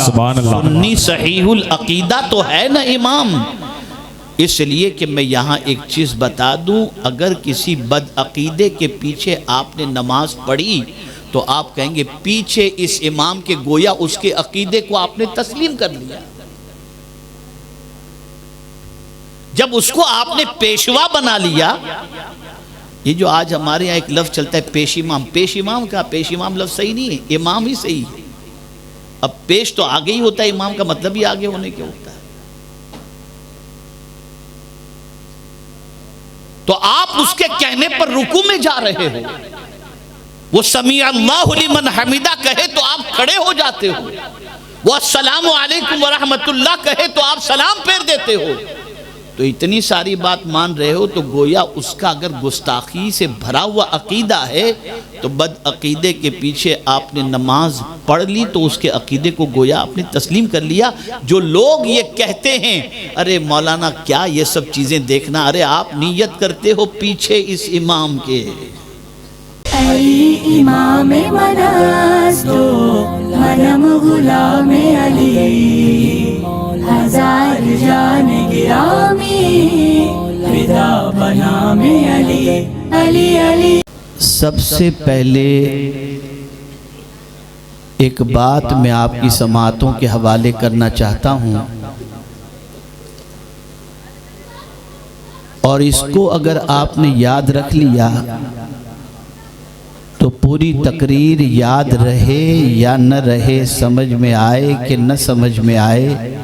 سبحان اللہ۔ سنی صحیح العقیدہ تو ہے نا امام۔ اس لیے کہ میں یہاں ایک چیز بتا دوں، اگر کسی بد عقیدے کے پیچھے آپ نے نماز پڑھی تو آپ کہیں گے پیچھے اس امام کے گویا اس کے عقیدے کو آپ نے تسلیم کر لیا۔ جب اس کو آپ نے پیشوا بنا لیا، یہ جو آج ہمارے یہاں ایک لفظ چلتا ہے پیش امام، پیش امام کا پیش امام لفظ صحیح نہیں ہے، امام ہی صحیح ہے۔ اب پیش تو آگے ہی ہوتا ہے، امام کا مطلب ہی آگے ہونے کے ہوتا ہے۔ تو آپ اس کے کہنے پر رکوع میں جا رہے ہو، وہ سمیع اللہ لمن حمدہ کہے تو آپ کھڑے ہو جاتے ہو، وہ السلام علیکم ورحمت اللہ کہے تو آپ سلام پھیر دیتے ہو۔ تو اتنی ساری بات مان رہے ہو تو گویا اس کا اگر گستاخی سے بھرا ہوا عقیدہ ہے تو بد عقیدے کے پیچھے آپ نے نماز پڑھ لی تو اس کے عقیدے کو گویا آپ نے تسلیم کر لیا۔ جو لوگ یہ کہتے ہیں ارے مولانا کیا یہ سب چیزیں دیکھنا، ارے آپ نیت کرتے ہو پیچھے اس امام کے۔ علی امام منستو منم غلام علی، ہزار جان گرامی فدا بنام علی علی علی۔ سب سے پہلے ایک بات میں آپ کی سماعتوں کے حوالے کرنا چاہتا ہوں، اور اس کو اگر آپ نے یاد رکھ لیا تو پوری تقریر یاد رہے یا نہ رہے، سمجھ میں آئے کہ نہ سمجھ میں آئے،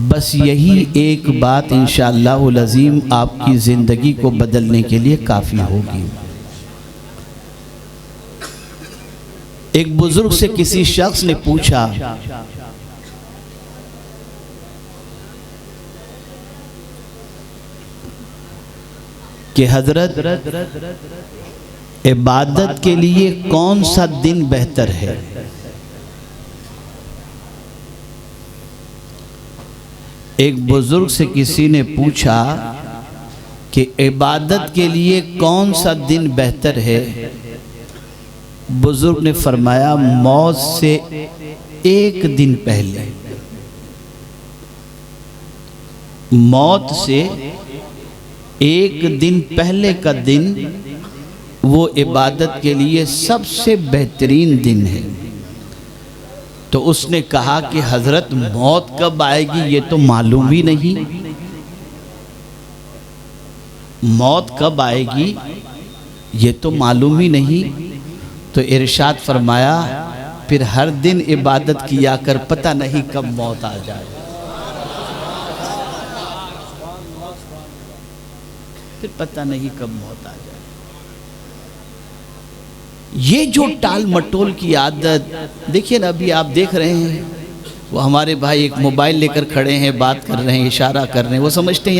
بس یہی ایک بات انشاءاللہ العظیم آپ کی زندگی کو بدلنے کے لیے کافی ہوگی۔ ایک بزرگ سے کسی شخص نے پوچھا کہ حضرت عبادت کے لیے کون سا دن بہتر ہے؟ ایک بزرگ سے کسی نے پوچھا کہ عبادت کے لیے کون سا دن بہتر ہے؟ بزرگ نے فرمایا موت سے ایک دن پہلے، موت سے ایک دن پہلے کا دن وہ عبادت کے لیے سب سے بہترین دن ہے۔ تو اس نے کہا کہ حضرت موت کب آئے گی یہ تو معلوم ہی نہیں، موت کب آئے گی یہ تو معلوم ہی نہیں۔ تو ارشاد فرمایا پھر ہر دن عبادت کیا کر، پتہ نہیں کب موت آ جائے، پھر پتہ نہیں کب موت آ جائے۔ یہ جو ٹال مٹول کی عادت، دیکھیں نا ابھی آپ دیکھ رہے ہیں وہ ہمارے بھائی ایک موبائل لے کر کھڑے ہیں، بات کر رہے ہیں، اشارہ کر رہے ہیں، وہ سمجھتے ہیں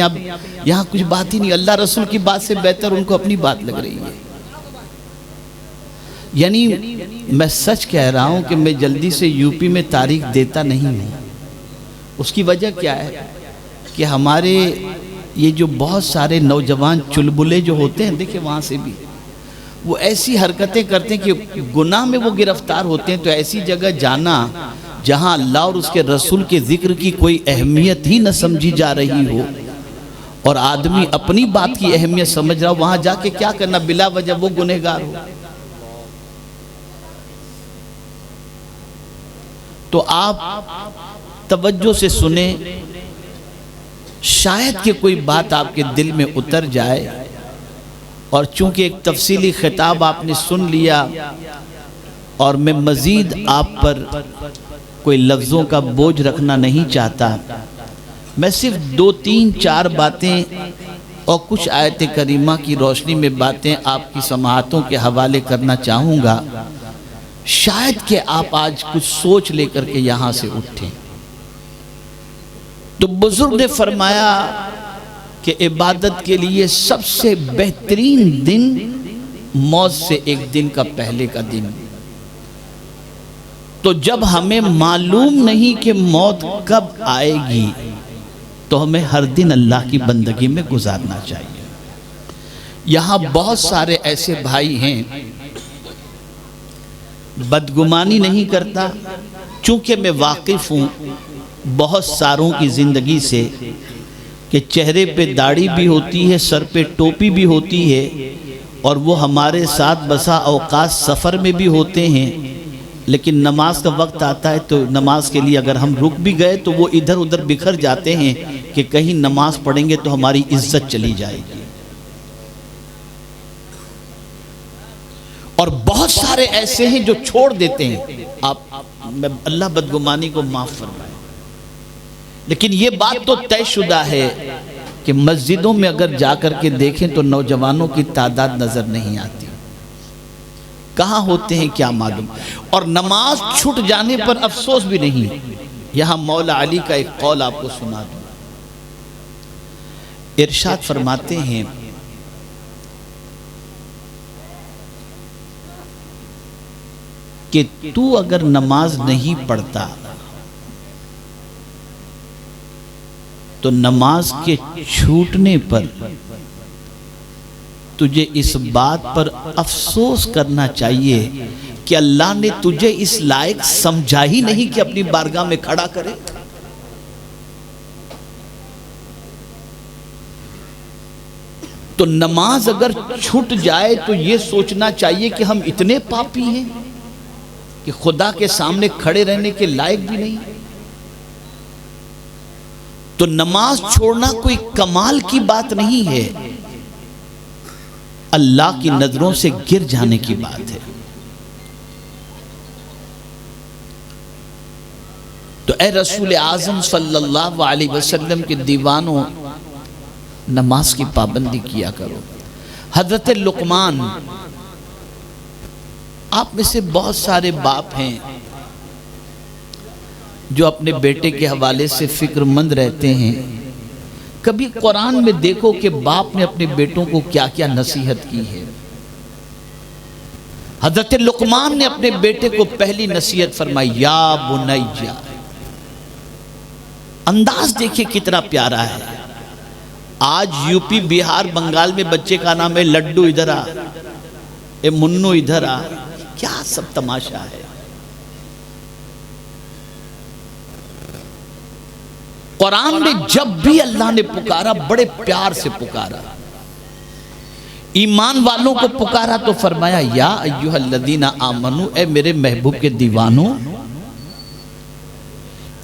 یہاں کچھ بات ہی نہیں، اللہ رسول کی بات سے بہتر ان کو اپنی بات لگ رہی ہے۔ یعنی میں سچ کہہ رہا ہوں کہ میں جلدی سے یوپی میں تاریخ دیتا نہیں ہوں۔ اس کی وجہ کیا ہے کہ ہمارے یہ جو بہت سارے نوجوان چلبلے جو ہوتے ہیں، دیکھیں وہاں سے بھی وہ ایسی حرکتیں کرتے ہیں کہ گناہ میں وہ گرفتار ہوتے ہیں۔ تو ایسی جگہ جانا جہاں اللہ اور اس کے رسول کے ذکر کی کوئی اہمیت ہی نہ سمجھی جا رہی ہو اور آدمی اپنی بات کی اہمیت سمجھ رہا ہو، وہاں جا کے کیا کرنا، بلا وجہ وہ گنہگار ہو۔ تو آپ توجہ سے سنیں، شاید کہ کوئی بات آپ کے دل میں اتر جائے، اور چونکہ ایک تفصیلی خطاب آپ نے سن لیا اور میں مزید آپ پر کوئی لفظوں کا بوجھ رکھنا نہیں چاہتا، میں صرف 2 3 4 باتیں اور کچھ آیت کریمہ کی روشنی میں باتیں آپ کی سماعتوں کے حوالے کرنا چاہوں گا، شاید کہ آپ آج کچھ سوچ لے کر کے یہاں سے اٹھیں۔ تو بزرگ نے فرمایا کہ عبادت کے لیے سب سے بہترین دن موت سے ایک دن کا پہلے کا دن۔ تو جب ہمیں معلوم نہیں کہ موت کب آئے گی تو ہمیں ہر دن اللہ کی بندگی میں گزارنا چاہیے۔ یہاں بہت سارے ایسے بھائی ہیں، بدگمانی نہیں کرتا، چونکہ میں واقف ہوں بہت ساروں کی زندگی سے کہ چہرے پہ داڑھی بھی ہوتی ہے، سر پہ ٹوپی بھی ہوتی ہے، اور وہ ہمارے ساتھ بسا اوقات سفر میں بھی ہوتے ہیں، لیکن نماز کا وقت آتا ہے تو نماز کے لیے اگر ہم رک بھی گئے تو وہ ادھر ادھر بکھر جاتے ہیں کہ کہیں نماز پڑھیں گے تو ہماری عزت چلی جائے گی۔ اور بہت سارے ایسے ہیں جو چھوڑ دیتے ہیں، اللہ بدگمانی کو معاف فرمائے، لیکن یہ بات تو طے شدہ ہے کہ مسجدوں میں اگر جا کر کے دیکھیں تو نوجوانوں کی تعداد نظر نہیں آتی، کہاں ہوتے ہیں کیا معلوم۔ اور نماز چھوٹ جانے پر افسوس بھی نہیں۔ یہاں مولا علی کا ایک قول آپ کو سنا دوں، ارشاد فرماتے ہیں کہ تو اگر نماز نہیں پڑھتا تو نماز کے چھوٹنے پر تجھے اس بات پر افسوس کرنا چاہیے کہ اللہ نے تجھے اس لائق سمجھا ہی نہیں کہ اپنی بارگاہ میں کھڑا کرے۔ تو نماز اگر چھوٹ جائے تو یہ سوچنا چاہیے کہ ہم اتنے پاپی ہیں کہ خدا کے سامنے کھڑے رہنے کے لائق بھی نہیں۔ تو نماز چھوڑنا کوئی کمال کی بات نہیں ہے، اللہ کی نظروں سے گر جانے کی بات ہے۔ تو اے رسول اعظم صلی اللہ علیہ وسلم کے دیوانوں، نماز کی پابندی کیا کرو۔ حضرت لقمان، آپ میں سے بہت سارے باپ ہیں جو اپنے بیٹے کے حوالے سے فکر مند رہتے ہیں۔ کبھی قرآن میں دیکھو کہ باپ نے اپنے بیٹوں کو کیا کیا نصیحت کی ہے۔ حضرت لقمان نے اپنے بیٹے کو پہلی نصیحت فرمائی، یا بنیا۔ انداز دیکھیں کتنا پیارا ہے۔ آج یو پی بہار بنگال میں بچے کا نام ہے لڈو ادھر آ، اے منو ادھر آ، کیا سب تماشا ہے۔ قرآن میں جب بھی اللہ نے پکارا بڑے پیار سے پکارا، ایمان والوں کو پکارا تو فرمایا یا ایھا الذین آمنو، اے میرے محبوب کے دیوانوں۔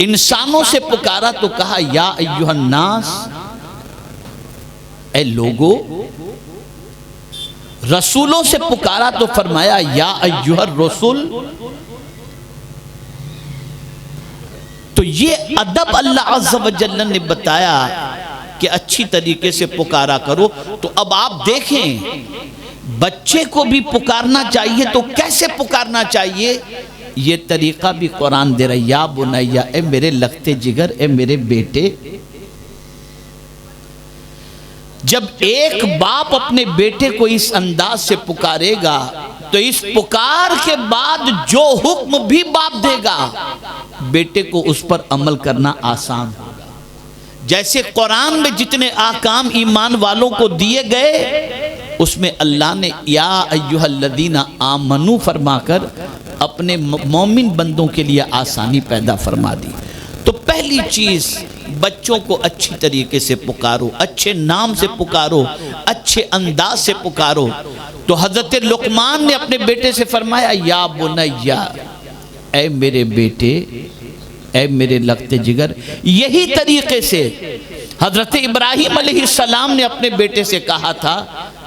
انسانوں سے پکارا تو کہا یا ایھا الناس، اے لوگو۔ رسولوں سے پکارا تو فرمایا یا ایھا الرسل۔ تو یہ ادب اللہ عز و جل نے بتایا کہ اچھی طریقے سے پکارا کرو۔ تو اب آپ دیکھیں بچے کو بھی پکارنا چاہیے تو کیسے پکارنا چاہیے، یہ طریقہ بھی قرآن دے رہا ہے، یا بنیا، اے میرے لگتے جگر، اے میرے بیٹے۔ جب ایک باپ اپنے بیٹے کو اس انداز سے پکارے گا تو اس پکار کے بعد جو حکم بھی باپ دے گا بیٹے کو اس پر عمل کرنا آسان ہوگا۔ جیسے قرآن میں جتنے احکام ایمان والوں کو دیے گئے اس میں اللہ نے یا ایھا الذین آمنو فرما کر اپنے مومن بندوں کے لیے آسانی پیدا فرما دی۔ تو پہلی چیز بچوں کو اچھی طریقے سے پکارو، اچھے نام سے پکارو، اچھے انداز سے پکارو۔ تو حضرت لقمان نے اپنے بیٹے سے فرمایا یا بنیا، اے میرے بیٹے، اے میرے لگتے جگر۔ یہی طریقے سے حضرت ابراہیم علیہ السلام نے اپنے بیٹے سے کہا تھا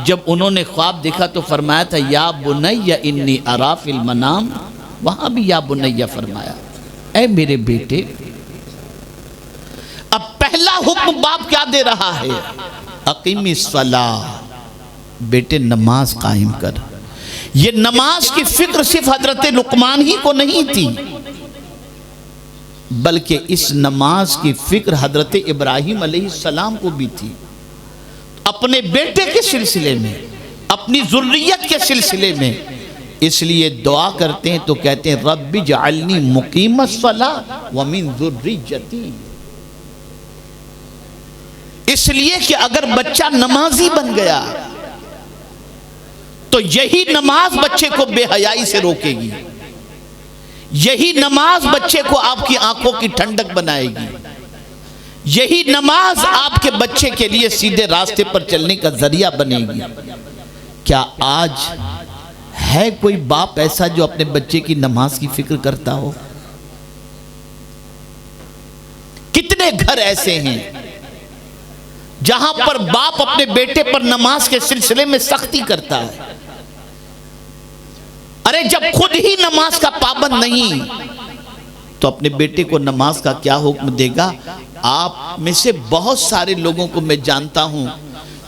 جب انہوں نے خواب دیکھا تو فرمایا تھا یا بنیا انی ارا فی المنام، وہاں بھی یا بنیا فرمایا، اے میرے بیٹے۔ اب پہلا حکم باپ کیا دے رہا ہے، اقیم الصلاۃ، بیٹے نماز قائم کر۔ یہ نماز کی فکر صرف حضرت لقمان ہی کو نہیں تھی بلکہ اس نماز کی فکر حضرت ابراہیم علیہ السلام کو بھی تھی، اپنے بیٹے کے سلسلے میں، اپنی ذریت کے سلسلے میں۔ اس لیے دعا کرتے ہیں تو کہتے ہیں رب اجعلنی مقیم الصلاۃ ومن ذریتی، اس لیے کہ اگر بچہ نمازی بن گیا تو یہی نماز بچے کو بے حیائی سے روکے گی، یہی نماز بچے کو آپ کی آنکھوں کی ٹھنڈک بنائے گی، یہی نماز آپ کے بچے کے لیے سیدھے راستے پر چلنے کا ذریعہ بنے گی۔ کیا آج ہے کوئی باپ ایسا جو اپنے بچے کی نماز کی فکر کرتا ہو؟ کتنے گھر ایسے ہیں جہاں پر باپ اپنے بیٹے پر نماز کے سلسلے میں سختی کرتا ہے؟ ارے جب خود ہی نماز کا پابند نہیں تو اپنے بیٹے کو نماز کا کیا حکم دے گا؟ آپ میں سے بہت سارے لوگوں کو میں جانتا ہوں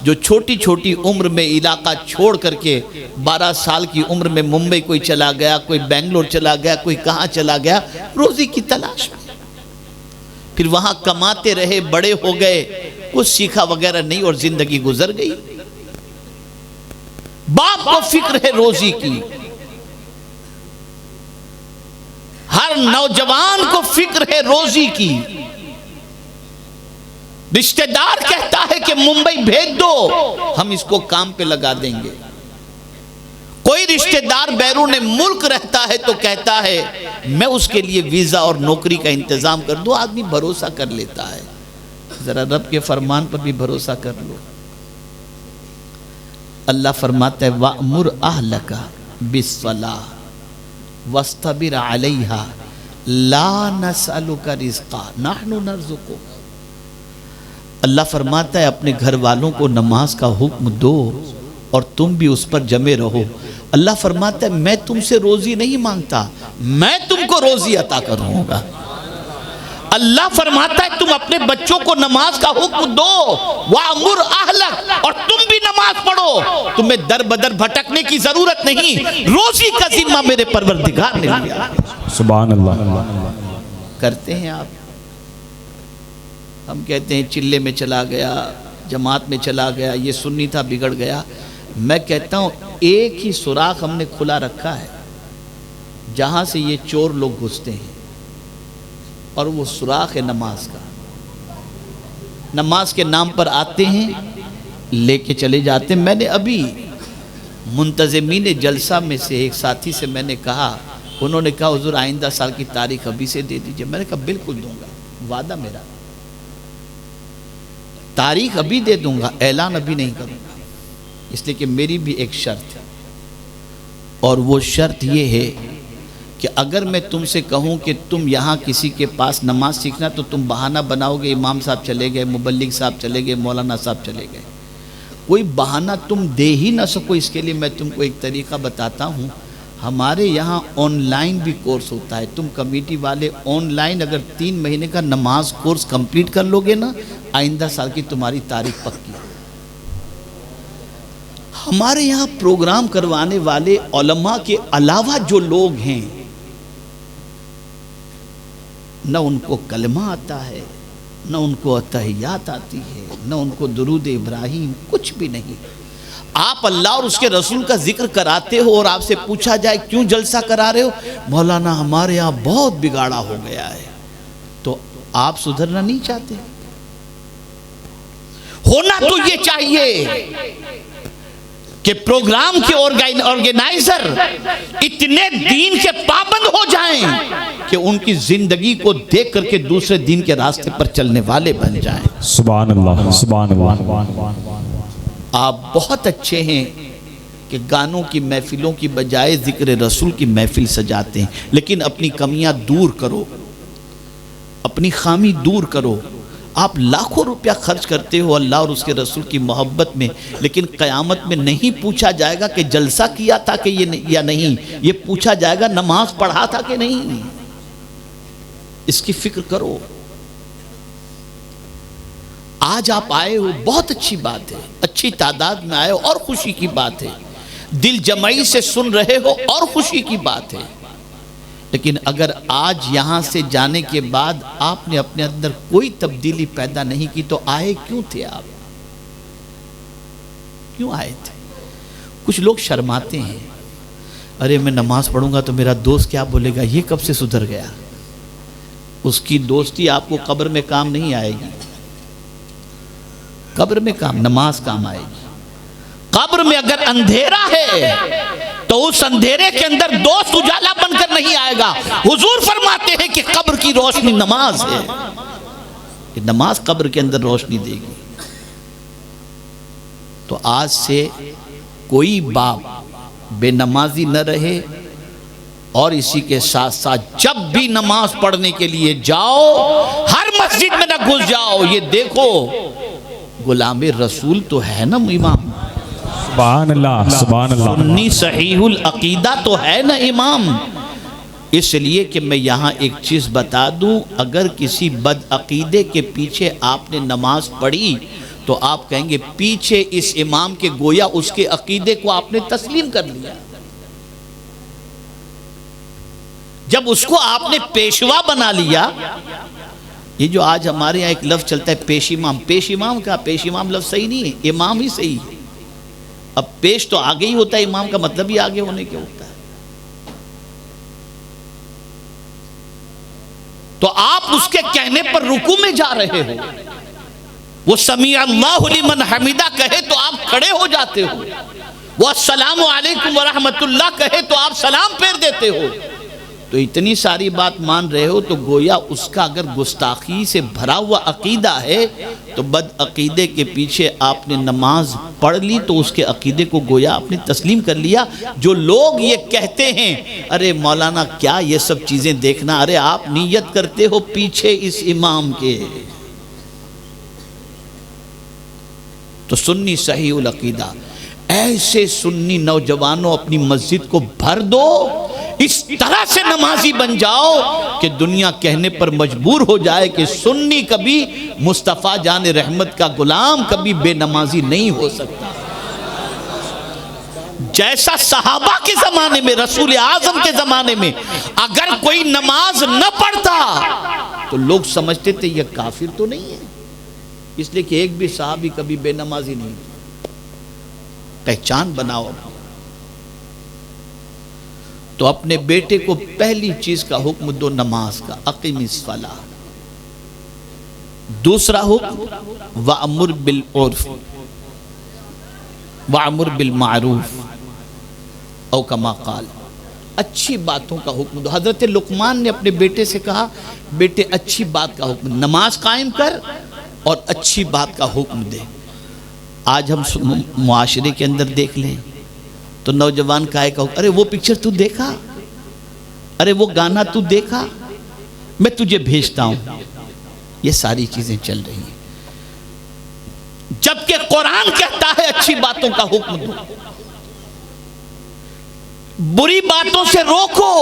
جو چھوٹی چھوٹی عمر میں علاقہ چھوڑ کر کے 12 سال کی عمر میں ممبئی کوئی چلا گیا، کوئی بنگلور چلا گیا، کوئی کہاں چلا گیا روزی کی تلاش میں، پھر وہاں کماتے رہے، بڑے ہو گئے، کچھ سیکھا وغیرہ نہیں اور زندگی گزر گئی۔ باپ کو فکر ہے روزی کی، ہر نوجوان کو فکر ہے روزی کی۔ رشتہ دار کہتا ہے کہ ممبئی بھیج دو، ہم اس کو کام پہ لگا دیں گے۔ کوئی رشتہ دار بیرون ملک رہتا ہے تو کہتا ہے میں اس کے لیے ویزا اور نوکری کا انتظام کر دوں۔ آدمی بھروسہ کر لیتا ہے، ذرا رب کے فرمان پر بھی بھروسہ کر لو۔ اللہ فرماتا ہے وَأْمُرْ أَهْلَكَ بِالصَّلَاةِ وَاسْتَبِرْ عَلَيْهَا لَا نَسْأَلُكَ رِزْقًا نَحْنُ نَرْزُقُكَ۔ اللہ فرماتا ہے اپنے گھر والوں کو نماز کا حکم دو اور تم بھی اس پر جمے رہو۔ اللہ فرماتا ہے میں تم سے روزی نہیں مانگتا، میں تم کو روزی عطا کروں گا۔ اللہ فرماتا ہے تم اپنے بچوں کو نماز کا حکم دو وَأْمُرْ أَهْلَكَ، اور تم بھی نماز پڑھو، تمہیں در بدر بھٹکنے کی ضرورت نہیں، روزی کا ذمہ میرے پروردگار نے لیا۔ سبحان اللہ۔ کرتے ہیں آپ؟ ہم کہتے ہیں چلے میں چلا گیا، جماعت میں چلا گیا، یہ سنی تھا بگڑ گیا۔ میں کہتا ہوں ایک ہی سوراخ ہم نے کھلا رکھا ہے جہاں سے یہ چور لوگ گھستے ہیں، اور وہ سوراخ ہے نماز کا۔ نماز کے نام پر آتے ہیں، لے کے چلے جاتے ہیں۔ میں نے ابھی منتظمین جلسہ میں سے ایک ساتھی سے میں نے کہا، انہوں نے کہا حضور آئندہ سال کی تاریخ ابھی سے دے دیجئے۔ میں نے کہا بالکل دوں گا، وعدہ میرا، تاریخ ابھی دے دوں گا، اعلان ابھی نہیں کروں گا، اس لیے کہ میری بھی ایک شرط ہے، اور وہ شرط یہ ہے کہ اگر میں تم سے کہوں کہ تم یہاں کسی کے پاس نماز سیکھنا تو تم بہانہ بناؤ گے، امام صاحب چلے گئے، مبلغ صاحب چلے گئے، مولانا صاحب چلے گئے، کوئی بہانہ تم دے ہی نہ سکو۔ اس کے لیے میں تم کو ایک طریقہ بتاتا ہوں، ہمارے یہاں آن لائن بھی کورس ہوتا ہے۔ تم کمیٹی والے آن لائن اگر 3 مہینے کا نماز کورس کمپلیٹ کر لو گے نا، آئندہ سال کی تمہاری تاریخ پکی۔ ہمارے یہاں پروگرام کروانے والے علماء کے علاوہ جو لوگ ہیں، نہ ان کو کلمہ آتا ہے، نہ ان کو اتحیات آتی ہے، نہ ان کو درود ابراہیم، کچھ بھی نہیں۔ آپ اللہ اور اس کے رسول کا ذکر کراتے ہو اور آپ سے پوچھا جائے کیوں جلسہ کرا رہے ہو؟ مولانا ہمارے یہاں بہت بگاڑا ہو گیا ہے۔ تو آپ سدھرنا نہیں چاہتے؟ ہونا تو یہ چاہیے کہ پروگرام کے آرگینائزر اتنے دین کے پابند ہو جائیں کہ ان کی زندگی کو دیکھ کر کے دوسرے دین کے راستے پر چلنے والے بن جائیں۔ سبحان اللہ، سبحان اللہ۔ آپ بہت اچھے ہیں کہ گانوں کی محفلوں کی بجائے ذکر رسول کی محفل سجاتے ہیں، لیکن اپنی کمیاں دور کرو، اپنی خامی دور کرو۔ آپ لاکھوں روپیہ خرچ کرتے ہو اللہ اور اس کے رسول کی محبت میں، لیکن قیامت میں نہیں پوچھا جائے گا کہ جلسہ کیا تھا کہ یا نہیں، یہ پوچھا جائے گا نماز پڑھا تھا کہ نہیں۔ اس کی فکر کرو۔ آج آپ آئے ہو، بہت اچھی بات ہے، اچھی تعداد میں آئے ہو اور خوشی کی بات ہے، دل جمعی سے سن رہے ہو اور خوشی کی بات ہے، لیکن اگر آج یہاں سے جانے کے بعد آپ نے اپنے اندر کوئی تبدیلی پیدا نہیں کی تو آئے کیوں تھے؟ آپ کیوں آئے تھے؟ کچھ لوگ شرماتے ہیں، ارے میں نماز پڑھوں گا تو میرا دوست کیا بولے گا، یہ کب سے سدھر گیا؟ اس کی دوستی آپ کو قبر میں کام نہیں آئے گی، قبر میں کام، نماز کام آئے گی۔ قبر میں اگر اندھیرا ہے تو اس اندھیرے کے اندر دوست اجالا بن کر نہیں آئے گا۔ حضور فرماتے ہیں کہ قبر کی روشنی نماز ہے، کہ نماز قبر کے اندر روشنی دے گی۔ تو آج سے کوئی باپ بے نمازی نہ رہے، اور اسی کے ساتھ ساتھ جب بھی نماز پڑھنے کے لیے جاؤ ہر مسجد میں نہ گھس جاؤ، یہ دیکھو غلام رسول تو ہے نا امام، سبحان اللہ سبحان اللہ، سنی صحیح العقیدہ تو ہے نا امام۔ اس لیے کہ میں یہاں ایک چیز بتا دوں، اگر کسی بد عقیدے کے پیچھے آپ نے نماز پڑھی تو آپ کہیں گے پیچھے اس امام کے گویا اس کے عقیدے کو آپ نے تسلیم کر لیا۔ جب اس کو آپ نے پیشوا بنا لیا، یہ جو آج ہمارے یہاں ایک لفظ چلتا ہے پیش امام، پیش امام کا پیش امام لفظ صحیح نہیں ہے، امام ہی صحیح ہے۔ اب پیش تو آگے ہی ہوتا ہے، امام کا مطلب ہی آگے ہونے کے ہوتا ہے۔ تو آپ اس کے کہنے پر رکوع میں جا رہے ہو، وہ سمیع اللہ لمن حمیدہ کہے تو آپ کھڑے ہو جاتے ہو، وہ السلام علیکم ورحمت اللہ کہے تو آپ سلام پھیر دیتے ہو۔ تو اتنی ساری بات مان رہے ہو تو گویا اس کا اگر گستاخی سے بھرا ہوا عقیدہ ہے تو بد عقیدے کے پیچھے آپ نے نماز پڑھ لی تو اس کے عقیدے کو گویا آپ نے تسلیم کر لیا۔ جو لوگ یہ کہتے ہیں ارے مولانا کیا یہ سب چیزیں دیکھنا، ارے آپ نیت کرتے ہو پیچھے اس امام کے۔ تو سنی صحیح العقیدہ، ایسے سنی نوجوانوں اپنی مسجد کو بھر دو، اس طرح سے نمازی بن جاؤ کہ دنیا کہنے پر مجبور ہو جائے کہ سنی کبھی مصطفیٰ جان رحمت کا غلام کبھی بے نمازی نہیں ہو سکتا۔ جیسا صحابہ کے زمانے میں، رسول اعظم کے زمانے میں اگر کوئی نماز نہ پڑھتا تو لوگ سمجھتے تھے یہ کافر تو نہیں ہے، اس لیے کہ ایک بھی صحابی کبھی بے نمازی نہیں تھا۔ پہچان بناؤ۔ تو اپنے بیٹے کو پہلی چیز کا حکم دو نماز کا، اقیم الصلاۃ۔ دوسرا حکم وَأَمُرْ بِالْعُرْفِ وَأَمُرْ بِالْمَعْرُوفِ او کما قال، اچھی باتوں کا حکم دو۔ حضرت لقمان نے اپنے بیٹے سے کہا بیٹے اچھی بات کا حکم، نماز قائم کر اور اچھی بات کا حکم دے۔ آج ہم معاشرے کے اندر دیکھ لیں تو نوجوان کہے کہ ارے وہ پکچر تو دیکھا، ارے وہ گانا تو دیکھا، میں تجھے بھیجتا ہوں۔ یہ ساری چیزیں چل رہی ہیں، جبکہ قرآن کہتا ہے اچھی باتوں کا حکم دو، بری باتوں سے روکو۔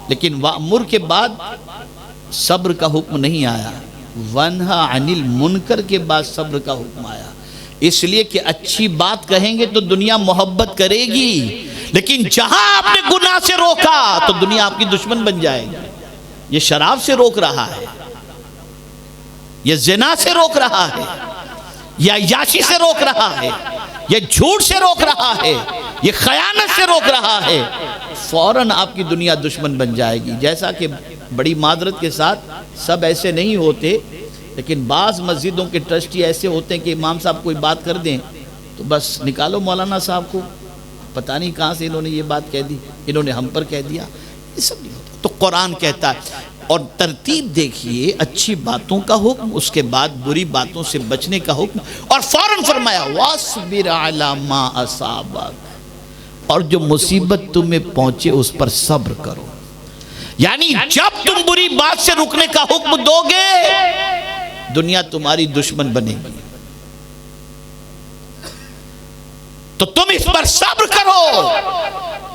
لیکن وَأْمُرْ کے بعد صبر کا حکم نہیں آیا، وَنْهَا عَنِ الْمُنْكَرْ کے بعد صبر کا حکم آیا۔ اس لیے کہ اچھی بات کہیں گے تو دنیا محبت کرے گی، لیکن جہاں آپ نے گناہ سے روکا تو دنیا آپ کی دشمن بن جائے گی۔ یہ شراب سے روک رہا ہے، یہ زنا سے روک رہا ہے، یہ عیاشی سے روک رہا ہے، یہ جھوٹ سے روک رہا ہے، یہ خیانت سے روک رہا ہے، فوراً آپ کی دنیا دشمن بن جائے گی۔ جیسا کہ بڑی معذرت کے ساتھ سب ایسے نہیں ہوتے، لیکن بعض مسجدوں کے ٹرسٹی ایسے ہوتے ہیں کہ امام صاحب کوئی بات کر دیں تو بس نکالو مولانا صاحب کو، پتہ نہیں کہاں سے انہوں نے یہ بات کہہ دی، انہوں نے ہم پر کہہ دیا۔ یہ سب نہیں ہوتا۔ تو قرآن کہتا ہے، اور ترتیب دیکھیے، اچھی باتوں کا حکم، اس کے بعد بری باتوں سے بچنے کا حکم، اور فوراً فرمایا وَاصْبِرْ عَلَىٰ مَا أَصَابَكَ، اور جو مصیبت تمہیں پہنچے اس پر صبر کرو۔ یعنی جب تم بری بات سے رکنے کا حکم دو گے دنیا تمہاری دشمن بنے گی، تو تم اس پر صبر کرو،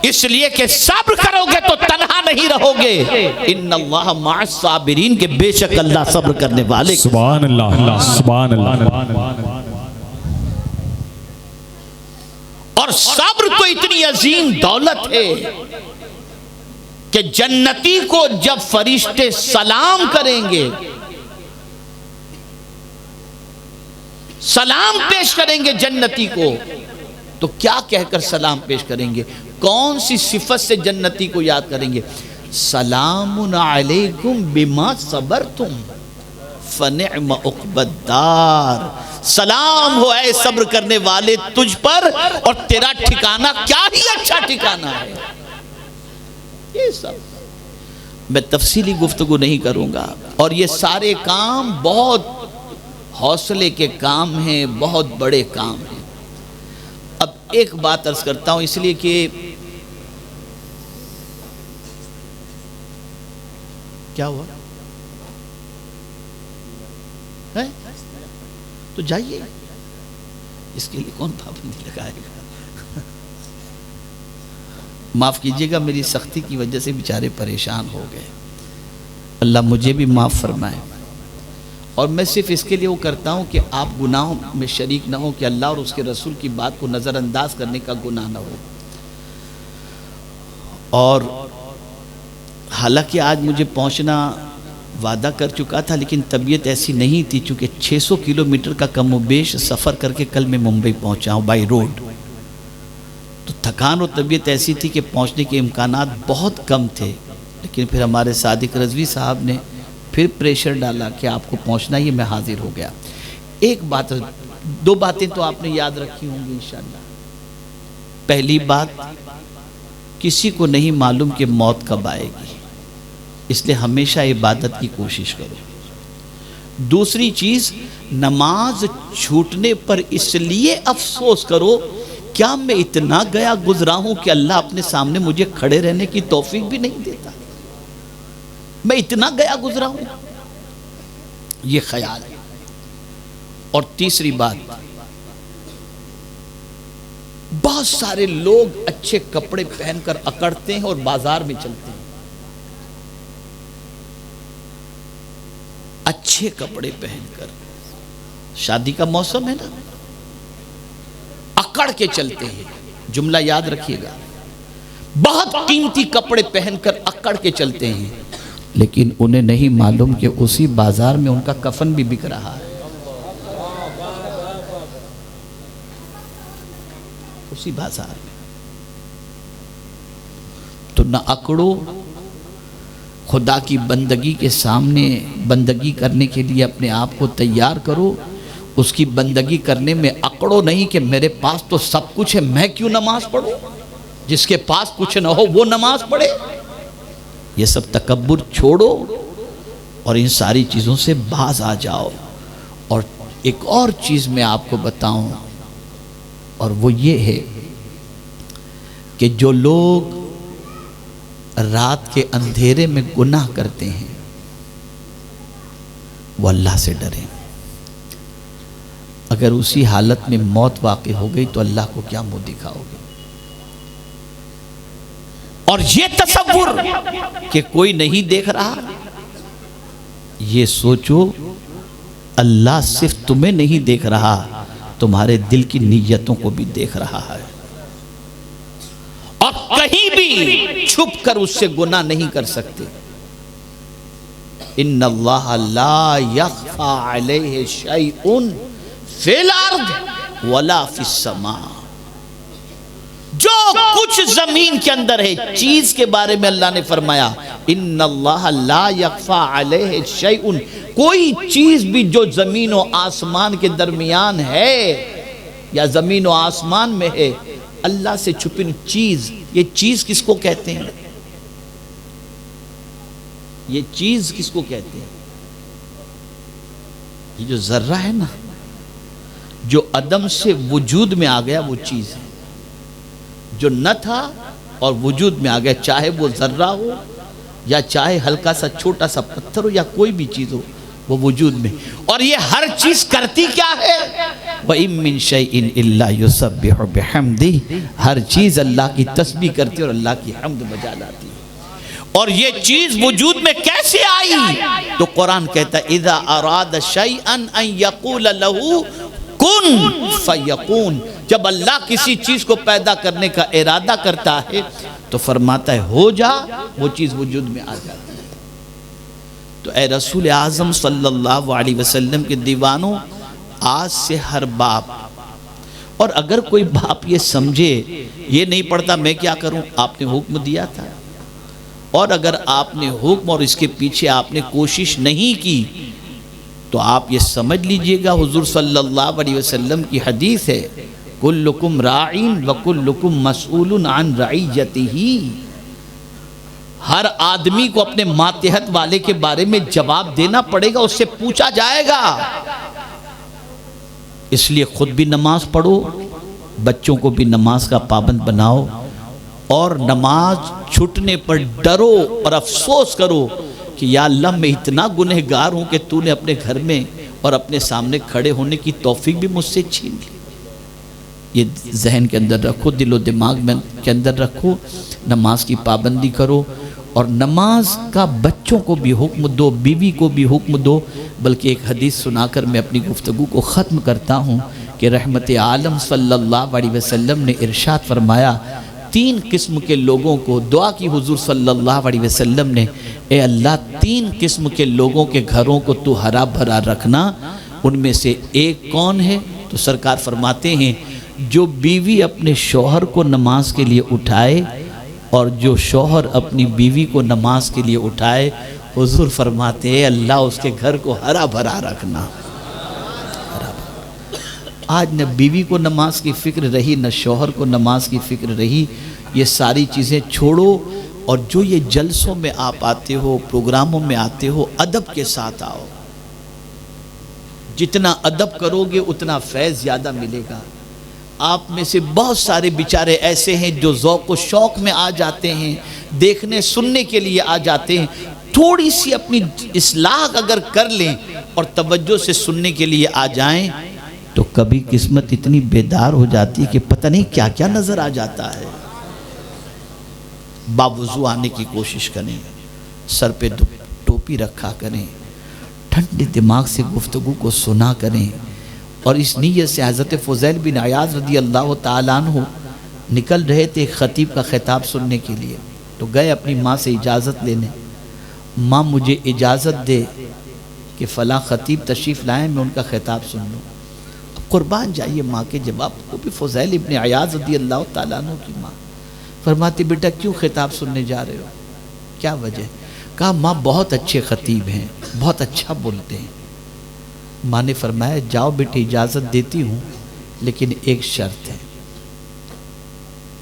اس لیے کہ صبر کرو گے تو تنہا نہیں رہو گے۔ ان اللہ مع الصابرین، کہ بے شک اللہ صبر کرنے والے۔ سبحان اللہ سبحان اللہ۔ اور صبر تو اتنی عظیم دولت ہے کہ جنتی کو جب فرشتے سلام کریں گے، سلام پیش کریں گے جنتی کو، تو کیا کہہ کر سلام پیش کریں گے؟ کون سی صفت سے جنتی کو یاد کریں گے؟ سلام علیکم بما صبرتم فنعم عقبی الدار، سلام ہو اے صبر کرنے والے تجھ پر، اور تیرا ٹھکانہ کیا ہی اچھا ٹھکانہ ہے۔ یہ سب میں تفصیلی گفتگو نہیں کروں گا، اور یہ سارے کام بہت حوصلے کے کام ہیں، بہت بڑے کام ہیں۔ اب ایک بات عرض کرتا ہوں، اس لیے کہ کیا ہوا ہے؟ تو جائیے، اس کے لیے کون پابندی لگائے گا؟ معاف کیجئے گا، میری سختی کی وجہ سے بیچارے پریشان ہو گئے، اللہ مجھے بھی معاف فرمائے۔ اور میں صرف اس کے لیے وہ کرتا ہوں کہ آپ گناہوں میں شریک نہ ہو، کہ اللہ اور اس کے رسول کی بات کو نظر انداز کرنے کا گناہ نہ ہو۔ اور حالانکہ آج مجھے پہنچنا وعدہ کر چکا تھا، لیکن طبیعت ایسی نہیں تھی، چونکہ 600 کلومیٹر کا کم و بیش سفر کر کے کل میں ممبئی پہنچا ہوں بائی روڈ، تو تھکان اور طبیعت ایسی تھی کہ پہنچنے کے امکانات بہت کم تھے، لیکن پھر ہمارے صادق رضوی صاحب نے پھر پریشر ڈالا کہ آپ کو پہنچنا ہی، میں حاضر ہو گیا۔ ایک بات، دو باتیں تو آپ نے یاد رکھی ہوں گی انشاءاللہ۔ پہلی بات، کسی کو نہیں معلوم کہ موت کب آئے گی، اس لیے ہمیشہ عبادت کی کوشش کرو۔ دوسری چیز، نماز چھوٹنے پر اس لیے افسوس کرو، کیا میں اتنا گیا گزرا ہوں کہ اللہ اپنے سامنے مجھے کھڑے رہنے کی توفیق بھی نہیں دیتا؟ میں اتنا گیا گزرا ہوں، یہ خیال ہے۔ اور تیسری بات، بہت سارے لوگ اچھے کپڑے پہن کر اکڑتے ہیں اور بازار میں چلتے ہیں، اچھے کپڑے پہن کر، شادی کا موسم ہے نا، اکڑ کے چلتے ہیں، جملہ یاد رکھیے گا، بہت قیمتی کپڑے پہن کر اکڑ کے چلتے ہیں، لیکن انہیں نہیں معلوم کہ اسی بازار میں ان کا کفن بھی بک رہا ہے، اسی بازار میں۔ تو نہ اکڑو، خدا کی بندگی کے سامنے بندگی کرنے کے لیے اپنے آپ کو تیار کرو، اس کی بندگی کرنے میں اکڑو نہیں کہ میرے پاس تو سب کچھ ہے، میں کیوں نماز پڑھوں؟ جس کے پاس کچھ نہ ہو وہ نماز پڑھے۔ یہ سب تکبر چھوڑو اور ان ساری چیزوں سے باز آ جاؤ۔ اور ایک اور چیز میں آپ کو بتاؤں، اور وہ یہ ہے کہ جو لوگ رات کے اندھیرے میں گناہ کرتے ہیں وہ اللہ سے ڈریں۔ اگر اسی حالت میں موت واقع ہو گئی تو اللہ کو کیا منہ دکھاؤ گے؟ اور یہ تصور کہ کوئی نہیں دیکھ رہا، یہ سوچو اللہ صرف تمہیں نہیں دیکھ رہا، تمہارے دل کی نیتوں کو بھی دیکھ رہا ہے، اور کہیں بھی چھپ کر اس سے گناہ نہیں کر سکتے۔ ان اللہ لا یخفی علیہ شیء فی الارض ولا فی السماء، جو کچھ زمین کے اندر ہے چیز کے بارے میں اللہ نے فرمایا ان اللہ لا یخفی علیہ شیء، کوئی چیز بھی جو زمین و آسمان کے درمیان ہے یا زمین و آسمان میں ہے، اللہ سے چھپی چیز۔ یہ چیز کس کو کہتے ہیں؟ یہ چیز کس کو کہتے ہیں؟ یہ جو ذرہ ہے نا، جو عدم سے وجود میں آ گیا، وہ چیز ہے۔ جو نہ تھا اور وجود میں آ گیا، چاہے وہ ذرہ ہو یا چاہے ہلکا سا چھوٹا سا پتھر ہو یا کوئی بھی چیز ہو، وہ وجود میں۔ اور یہ ہر چیز کرتی کیا ہے؟ وَإِن مِّن شَيْءٍ إِلَّا يُسَبِّحُ بِحَمْدِهِ، ہر چیز اللہ کی تسبیح کرتی اور اللہ کی حمد بجا لاتی۔ اور یہ چیز وجود میں کیسے آئی؟ تو قرآن کہتا ہے اذا اراد شیئا ان یقول له کن فیکون، جب اللہ کسی چیز کو پیدا کرنے کا ارادہ کرتا ہے تو فرماتا ہے ہو جا، وہ چیز وجود میں آ جاتی ہے۔ تو اے رسول اعظم صلی اللہ علیہ وسلم کے دیوانوں، آج سے ہر باپ، اور اگر کوئی باپ یہ سمجھے یہ نہیں پڑھتا میں کیا کروں، آپ نے حکم دیا تھا، اور اگر آپ نے حکم اور اس کے پیچھے آپ نے کوشش نہیں کی تو آپ یہ سمجھ لیجئے گا حضور صلی اللہ علیہ وسلم کی حدیث ہے کلکم راعین وکلکم مسئول عن رعیتہ، ہر آدمی کو اپنے ماتحت والے کے بارے میں جواب دینا پڑے گا، اس سے پوچھا جائے گا۔ اس لیے خود بھی نماز پڑھو، بچوں کو بھی نماز کا پابند بناؤ، اور نماز چھٹنے پر ڈرو اور افسوس کرو کہ یا اللہ میں اتنا گنہگار ہوں کہ تو نے اپنے گھر میں اور اپنے سامنے کھڑے ہونے کی توفیق بھی مجھ سے چھین لی۔ یہ ذہن کے اندر رکھو، دل و دماغ میں کے اندر رکھو، نماز کی پابندی کرو، اور نماز کا بچوں کو بھی حکم دو، بیوی کو بھی حکم دو۔ بلکہ ایک حدیث سنا کر میں اپنی گفتگو کو ختم کرتا ہوں کہ رحمت عالم صلی اللہ علیہ وسلم نے ارشاد فرمایا، 3 قسم کے لوگوں کو دعا کی حضور صلی اللہ علیہ وسلم نے، اے اللہ 3 قسم کے لوگوں کے گھروں کو تو ہرا بھرا رکھنا، ان میں سے ایک کون ہے؟ تو سرکار فرماتے ہیں جو بیوی اپنے شوہر کو نماز کے لیے اٹھائے اور جو شوہر اپنی بیوی کو نماز کے لیے اٹھائے، حضور فرماتے ہیں اللہ اس کے گھر کو ہرا بھرا رکھنا۔ آج نہ بیوی کو نماز کی فکر رہی، نہ شوہر کو نماز کی فکر رہی۔ یہ ساری چیزیں چھوڑو، اور جو یہ جلسوں میں آپ آتے ہو، پروگراموں میں آتے ہو، ادب کے ساتھ آؤ۔ جتنا ادب کرو گے اتنا فیض زیادہ ملے گا۔ آپ میں سے بہت سارے بیچارے ایسے ہیں جو ذوق و شوق میں آ جاتے ہیں، دیکھنے سننے کے لیے آ جاتے ہیں، تھوڑی سی اپنی اصلاح اگر کر لیں اور توجہ سے سننے کے لیے آ جائیں تو کبھی قسمت اتنی بیدار ہو جاتی ہے کہ پتہ نہیں کیا کیا نظر آ جاتا ہے۔ باوضو آنے کی کوشش کریں، سر پہ ٹوپی رکھا کریں، ٹھنڈے دماغ سے گفتگو کو سنا کریں، اور اس نیت سے حضرت فضیل بن عیاض رضی اللہ تعالیٰ عنہ نکل رہے تھے ایک خطیب کا خطاب سننے کے لیے، تو گئے اپنی ماں سے اجازت لینے، ماں مجھے اجازت دے کہ فلاں خطیب تشریف لائیں، میں ان کا خطاب سن لوں۔ قربان جائیے ماں کے جواب کو بھی۔ فضیل ابن عیاض رضی اللہ تعالیٰ عنہ کی ماں فرماتی بیٹا کیوں خطاب سننے جا رہے ہو، کیا وجہ؟ کہا ماں بہت اچھے خطیب ہیں، بہت اچھا بولتے ہیں۔ ماں نے فرمایا جاؤ بیٹے اجازت دیتی ہوں، لیکن ایک شرط ہے،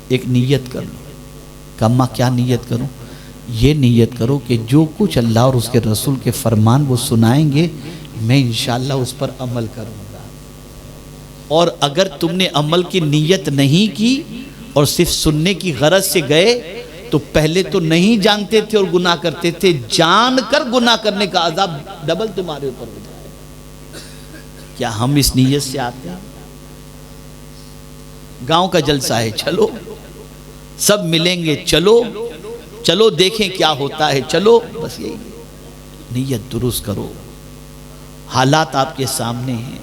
ایک نیت کر لو۔ کہا ماں کیا نیت کروں؟ یہ نیت کرو کہ جو کچھ اللہ اور اس کے رسول کے فرمان وہ سنائیں گے میں انشاءاللہ اس پر عمل کروں گا، اور اگر تم نے عمل کی نیت نہیں کی اور صرف سننے کی غرض سے گئے تو پہلے تو نہیں جانتے تھے اور گناہ کرتے تھے، جان کر گناہ کرنے کا عذاب ڈبل تمہارے اوپر ہو جائے۔ کیا ہم اس نیت سے آتے ہیں؟ گاؤں کا جلسہ ہے، چلو سب ملیں گے، چلو چلو دیکھیں کیا ہوتا ہے، چلو، بس یہی نیت درست کرو۔ حالات آپ کے سامنے ہیں،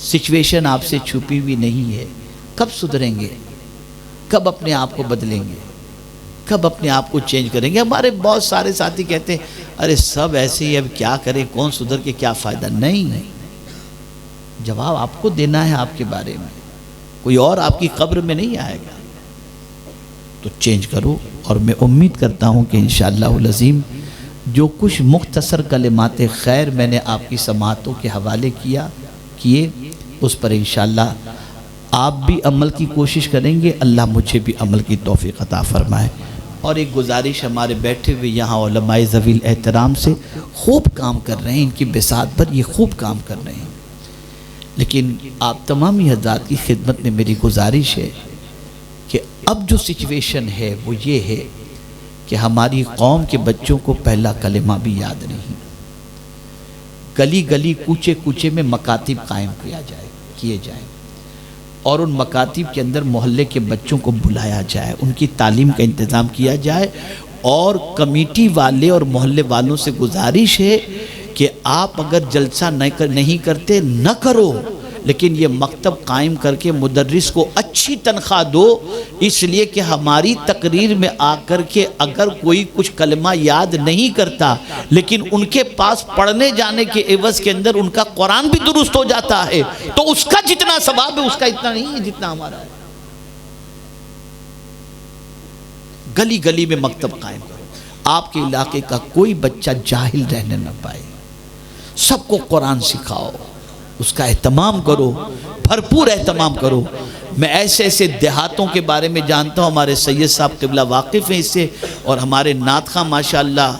سچویشن آپ سے چھپی ہوئی نہیں ہے۔ کب سدھریں گے؟ کب اپنے آپ کو بدلیں گے؟ کب اپنے آپ کو چینج کریں گے؟ ہمارے بہت سارے ساتھی کہتے ہیں ارے سب ایسے ہی، اب کیا کریں، کون سدھر کے کیا فائدہ؟ نہیں، جواب آپ کو دینا ہے آپ کے بارے میں، کوئی اور آپ کی قبر میں نہیں آئے گا۔ تو چینج کرو، اور میں امید کرتا ہوں کہ انشاءاللہ العظیم جو کچھ مختصر کلمات خیر میں نے آپ کی سماعتوں کے حوالے کیے اس پر انشاءاللہ آپ بھی عمل کی کوشش کریں گے، اللہ مجھے بھی عمل کی توفیق عطا فرمائے۔ اور ایک گزارش ہمارے بیٹھے ہوئے یہاں علماء ذوی احترام سے، خوب کام کر رہے ہیں، ان کی بساط پر یہ خوب کام کر رہے ہیں، لیکن آپ تمامی حضرات کی خدمت میں میری گزارش ہے کہ اب جو سچویشن ہے وہ یہ ہے کہ ہماری قوم کے بچوں کو پہلا کلمہ بھی یاد نہیں۔ گلی گلی کوچے کوچے میں مکاتب قائم کیے جائیں، اور ان مکاتب کے اندر محلے کے بچوں کو بلایا جائے، ان کی تعلیم کا انتظام کیا جائے، اور کمیٹی والے اور محلے والوں سے گزارش ہے کہ آپ اگر جلسہ نہیں کرتے نہ کرو، لیکن یہ مکتب قائم کر کے مدرس کو اچھی تنخواہ دو، اس لیے کہ ہماری تقریر میں آ کر کے اگر کوئی کچھ کلمہ یاد نہیں کرتا لیکن ان کے پاس پڑھنے جانے کے عوض کے اندر ان کا قرآن بھی درست ہو جاتا ہے تو اس کا جتنا ثواب ہے اس کا اتنا نہیں ہے جتنا ہمارا ہے۔ گلی گلی میں مکتب قائم کرو، آپ کے علاقے کا کوئی بچہ جاہل رہنے نہ پائے، سب کو قرآن سکھاؤ، اس کا اہتمام کرو، بھرپور اہتمام کرو۔ میں ایسے ایسے دیہاتوں کے بارے میں جانتا ہوں، ہمارے سید صاحب قبلہ واقف ہیں اس سے، اور ہمارے نعت خواں ماشاءاللہ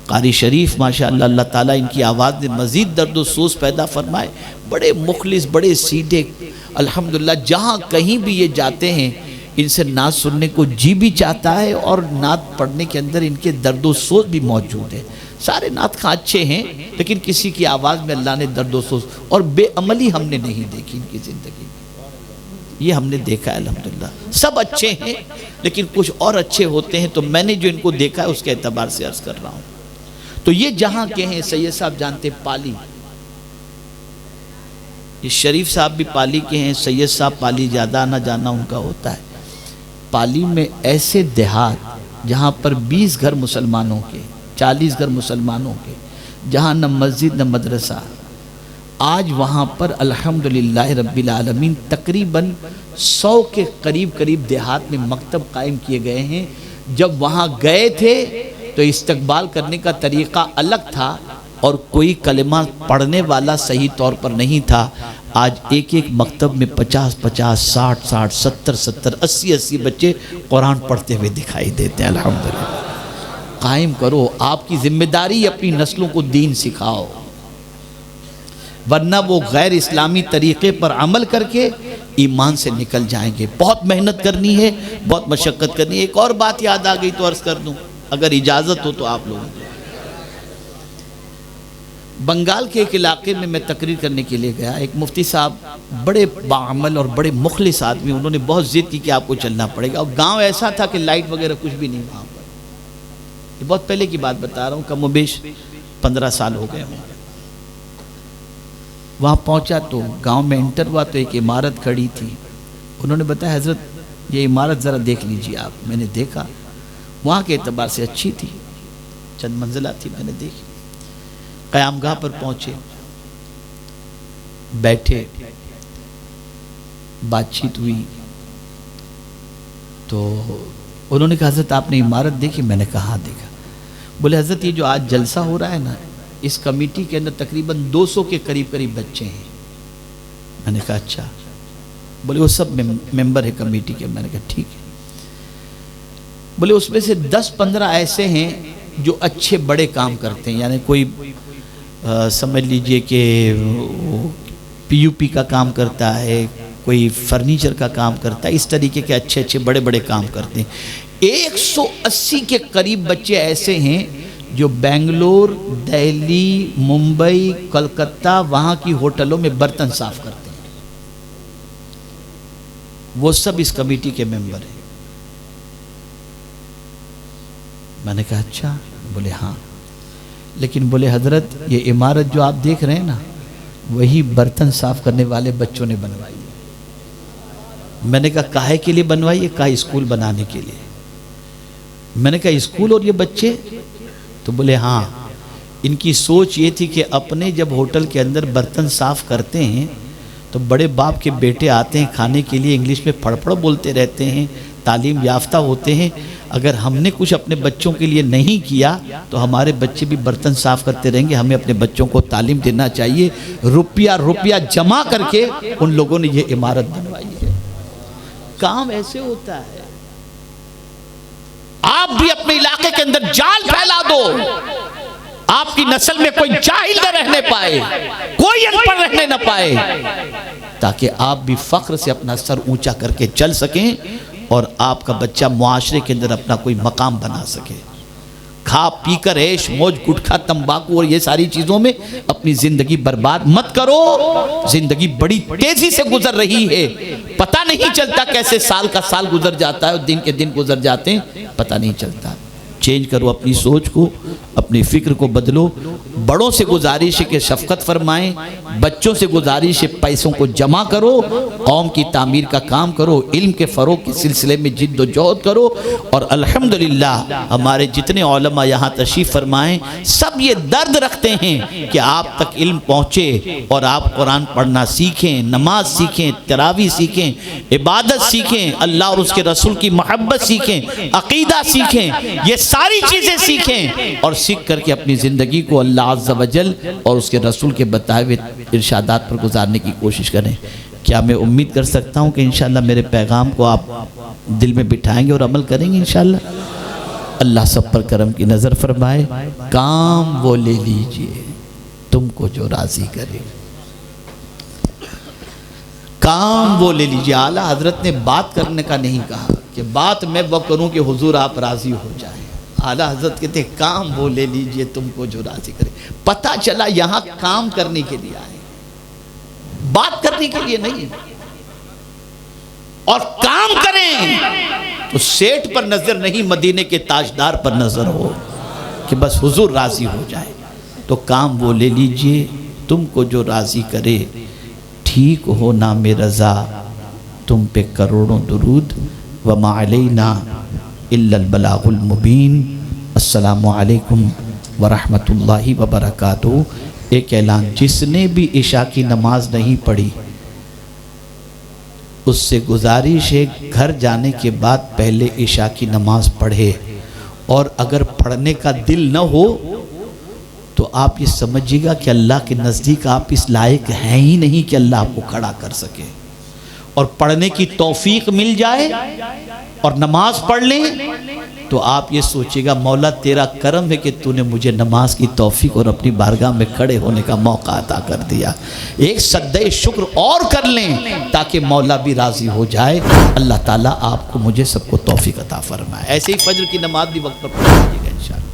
قاری شریف ماشاءاللہ، اللہ تعالیٰ ان کی آواز میں مزید درد و سوز پیدا فرمائے، بڑے مخلص، بڑے سیدھے، الحمدللہ جہاں کہیں بھی یہ جاتے ہیں ان سے نعت سننے کو جی بھی چاہتا ہے، اور نعت پڑھنے کے اندر ان کے درد و سوز بھی موجود ہے۔ سارے نعت خواں اچھے ہیں، لیکن کسی کی آواز میں اللہ نے درد و سوز اور بے عملی ہم نے نہیں دیکھی ان کی زندگی میں، یہ ہم نے دیکھا ہے الحمدللہ۔ سب اچھے ہیں لیکن کچھ اور اچھے ہوتے ہیں، تو میں نے جو ان کو دیکھا ہے اس کے اعتبار سے عرض کر رہا ہوں۔ تو یہ جہاں کے ہیں، سید صاحب جانتے پالی، یہ شریف صاحب بھی پالی کے ہیں، سید صاحب پالی زیادہ نہ جانا ان کا ہوتا ہے۔ پالی میں ایسے دیہات جہاں پر 20 گھر مسلمانوں کے، 40 گھر مسلمانوں کے، جہاں نہ مسجد نہ مدرسہ، آج وہاں پر الحمدللہ رب العالمین تقریباً 100 کے قریب دیہات میں مکتب قائم کیے گئے ہیں۔ جب وہاں گئے تھے تو استقبال کرنے کا طریقہ الگ تھا، اور کوئی کلمہ پڑھنے والا صحیح طور پر نہیں تھا۔ آج ایک ایک مکتب میں 50-50، 60-60، 70-70، 80-80 بچے قرآن پڑھتے ہوئے دکھائی دیتے ہیں الحمدللہ۔ قائم کرو، آپ کی ذمہ داری اپنی نسلوں کو دین سکھاؤ، ورنہ وہ غیر اسلامی طریقے پر عمل کر کے ایمان سے نکل جائیں گے۔ بہت محنت کرنی ہے، بہت مشقت کرنی ہے۔ ایک اور بات یاد آ گئی تو عرض کر دوں، اگر اجازت ہو تو آپ لوگوں کو۔ بنگال کے ایک علاقے میں میں تقریر کرنے کے لیے گیا، ایک مفتی صاحب بڑے باعمل اور بڑے مخلص آدمی، انہوں نے بہت ضد کی کہ آپ کو چلنا پڑے گا، اور گاؤں ایسا تھا کہ لائٹ وغیرہ کچھ بھی نہیں وہاں پر۔ یہ بہت پہلے کی بات بتا رہا ہوں، کم و بیش 15 سال ہو گئے ہوں۔ وہاں پہنچا تو گاؤں میں انٹر ہوا تو ایک عمارت کھڑی تھی، انہوں نے بتایا حضرت یہ عمارت ذرا دیکھ لیجیے آپ۔ میں نے دیکھا، وہاں کے اعتبار سے اچھی تھی، چند منزلہ تھی، میں نے دیکھی۔ قیام گاہ پر پہنچے، بیٹھے، بات چیت ہوئی، تو انہوں نے کہا حضرت آپ نے عمارت دیکھی؟ میں نے کہا ہاں دیکھا۔ بولے حضرت یہ جو آج جلسہ ہو رہا ہے نا، اس کمیٹی کے اندر تقریباً 200 کے قریب بچے ہیں۔ میں نے کہا اچھا۔ بولے وہ سب ممبر ہے کمیٹی کے۔ میں نے کہا ٹھیک ہے۔ بولے اس میں سے 10-15 ایسے ہیں جو اچھے بڑے کام کرتے ہیں، یعنی کوئی سمجھ لیجئے کہ پی یو پی کا کام کرتا ہے، کوئی فرنیچر کا کام کرتا ہے، اس طریقے کے اچھے اچھے بڑے بڑے کام کرتے ہیں۔ 180 کے قریب بچے ایسے ہیں جو بنگلور، دہلی، ممبئی، کلکتہ، وہاں کی ہوٹلوں میں برتن صاف کرتے ہیں، وہ سب اس کمیٹی کے ممبر ہیں۔ میں نے کہا اچھا؟ بولے ہاں۔ لیکن بولے حضرت یہ عمارت جو آپ دیکھ رہے ہیں نا، وہی برتن صاف کرنے والے بچوں نے بنوائی ہے۔ میں نے کہا کاہے کے لیے بنوائی ہے؟ کہا اسکول بنانے کے لیے۔ میں نے کہا اسکول اور یہ بچے؟ تو بولے ہاں، ان کی سوچ یہ تھی کہ اپنے جب ہوٹل کے اندر برتن صاف کرتے ہیں تو بڑے باپ کے بیٹے آتے ہیں کھانے کے لیے، انگلش میں پھڑ پھڑ بولتے رہتے ہیں، تعلیم یافتہ ہوتے ہیں، اگر ہم نے کچھ اپنے بچوں کے لیے نہیں کیا تو ہمارے بچے بھی برتن صاف کرتے رہیں گے۔ ہمیں اپنے بچوں کو تعلیم دینا چاہیے۔ روپیہ جمع کر کے ان لوگوں نے یہ عمارت بنوائی ہے۔ کام ایسے ہوتا ہے۔ آپ بھی اپنے علاقے کے اندر جال پھیلا دو، آپ کی نسل میں کوئی جاہل نہ رہنے پائے، کوئی ان پڑھ رہنے نہ پائے، تاکہ آپ بھی فخر سے اپنا سر اونچا کر کے چل سکیں اور آپ کا بچہ معاشرے کے اندر اپنا کوئی مقام بنا سکے۔ کھا پی کر عیش موج گٹکھا تمباکو اور یہ ساری چیزوں میں اپنی زندگی برباد مت کرو۔ زندگی بڑی تیزی سے گزر رہی ہے، پتہ نہیں چلتا کیسے سال کا سال گزر جاتا ہے اور دن کے دن گزر جاتے ہیں، پتہ نہیں چلتا۔ چینج کرو اپنی سوچ کو، اپنی فکر کو بدلو۔ بڑوں سے گزارش ہے کہ شفقت فرمائیں، بچوں سے گزارش ہے پیسوں کو جمع کرو، قوم کی تعمیر کا کام کرو، علم کے فروغ کے سلسلے میں جد و جہد کرو۔ اور الحمدللہ ہمارے جتنے علماء یہاں تشریف فرمائیں سب یہ درد رکھتے ہیں کہ آپ تک علم پہنچے اور آپ قرآن پڑھنا سیکھیں، نماز سیکھیں، تراویح سیکھیں، عبادت سیکھیں، اللہ اور اس کے رسول کی محبت سیکھیں، عقیدہ سیکھیں۔ یہ ساری چیزیں سیکھیں اور سیکھ کر کے اپنی زندگی کو اللہ عز و جل اور اس کے رسول کے بتائے ہوئے ارشادات پر گزارنے کی کوشش کریں۔ کیا میں امید کر سکتا ہوں کہ انشاءاللہ میرے پیغام کو آپ دل میں بٹھائیں گے اور عمل کریں گے انشاءاللہ؟ اللہ سب پر کرم کی نظر فرمائے۔ کام وہ لے لیجئے تم کو جو راضی کرے، کام وہ لے لیجئے۔ اعلیٰ حضرت نے بات کرنے کا نہیں کہا کہ بات میں وہ کروں کہ حضور آپ راضی ہو جائیں۔ اعلیٰ حضرت کہتے ہیں کام وہ لے لیجئے تم کو جو راضی کرے۔ پتہ چلا یہاں کام کرنے کے لیے آئے، بات کرنے کے لیے نہیں، اور کام کریں تو سیٹ پر نظر نہیں، مدینے کے تاجدار پر نظر ہو کہ بس حضور راضی ہو جائے۔ تو کام وہ لے لیجئے تم کو جو راضی کرے، ٹھیک ہو نام رضا تم پہ کروڑوں درود، وما علینا الا البلاغ المبین۔ السلام علیکم ورحمۃ اللہ وبرکاتہ۔ ایک اعلان، جس نے بھی عشاء کی نماز نہیں پڑھی اس سے گزارش ہے گھر جانے کے بعد پہلے عشاء کی نماز پڑھے، اور اگر پڑھنے کا دل نہ ہو تو آپ یہ سمجھیے گا کہ اللہ کے نزدیک آپ اس لائق ہیں ہی نہیں کہ اللہ آپ کو کھڑا کر سکے، اور پڑھنے کی توفیق مل جائے اور نماز پڑھ لیں تو آپ یہ سوچے گا مولا تیرا کرم ہے کہ تو نے مجھے نماز کی توفیق اور اپنی بارگاہ میں کھڑے ہونے کا موقع عطا کر دیا۔ ایک سجدہ شکر اور کر لیں تاکہ مولا بھی راضی ہو جائے۔ اللہ تعالیٰ آپ کو مجھے سب کو توفیق عطا فرمائے۔ ایسے ہی فجر کی نماز بھی وقت پر پڑھ لیجیے گا انشاءاللہ۔